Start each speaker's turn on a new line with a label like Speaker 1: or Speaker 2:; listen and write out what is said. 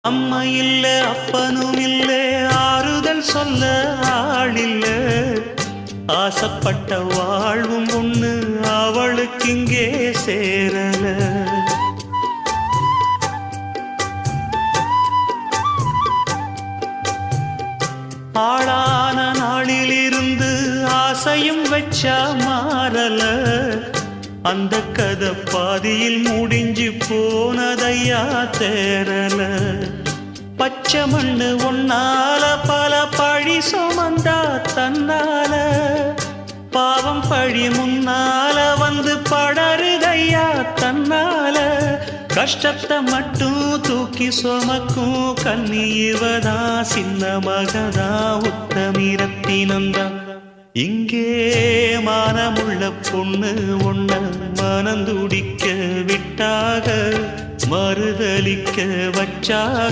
Speaker 1: அம்மா இல்ல அப்பனும் இல்ல ஆறுதல் சொல்ல ஆளில்ல ஆசைப்பட்ட வாழ்வும் ஒண்ணு அவளுக்கு இங்கே சேரல ஆளான நாளிலிருந்து ஆசையும் வச்சா மாறல அந்த கதை பாதியில் முடிஞ்சு போனதையா தேரல பச்சை மண்ணு ஒன்னால பல பழி சுமந்தா தன்னால பாவம் பழி முன்னால வந்து படருதையா தன்னால கஷ்டத்தை மட்டும் தூக்கி சுமக்கும் கண்ணி இவதா சின்ன மகதா உத்தமிரத்தினந்தா இங்கே மானமுள்ள பொண்ணு ஒண்ண மனந்துடிக்க விட்டாக மறுதலிக்க வச்சாக